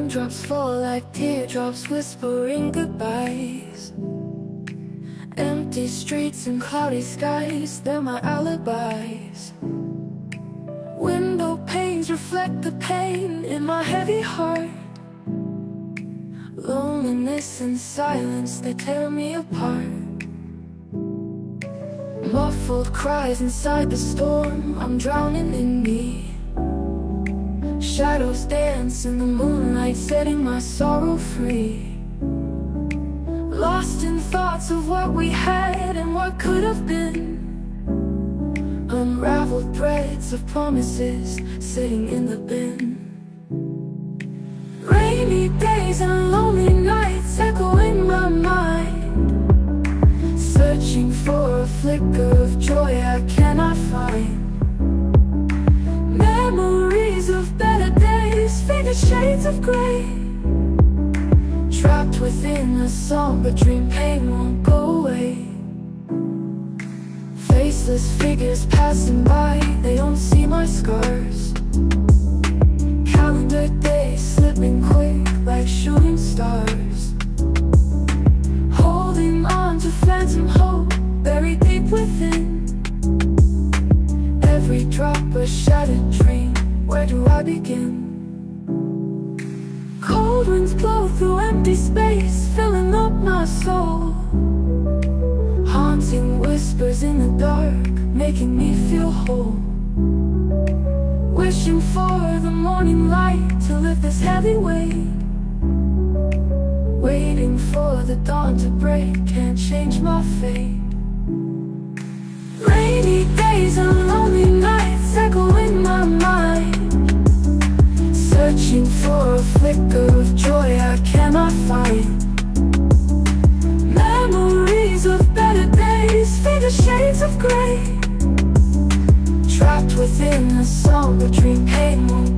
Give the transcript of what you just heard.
Raindrops fall like teardrops whispering goodbyes. Empty streets and cloudy skies, they're my alibis. Window panes reflect the pain in my heavy heart. Loneliness and silence, they tear me apart. Muffled cries inside the storm, I'm drowning in me. Shadows dance in the moonlight, setting my sorrow free. Lost in thoughts of what we had and what could have been. Unraveled threads of promises sitting in the bin. Rainy days and lonely nights echo in my mind, searching for a flicker of joy I cannot find. Memories of better days, faded shades of grey. Trapped within a somber dream, pain won't go away. Faceless figures passing by, they don't see my scars. Calendar days slipping quick like shooting stars. Holding on to phantom hope buried deep within. Every drop a shattered dream, where do I begin? Cold winds blow through empty space, filling up my soul. Haunting whispers in the dark, making me feel whole. Wishing for the morning light to lift this heavy weight. Waiting for the dawn to break, can't change my fate. Rainy days and lonely nights echo in my mind, searching for a flicker of joy I cannot find. Memories of better days, faded shades of grey. Trapped within a somber dream, pain won't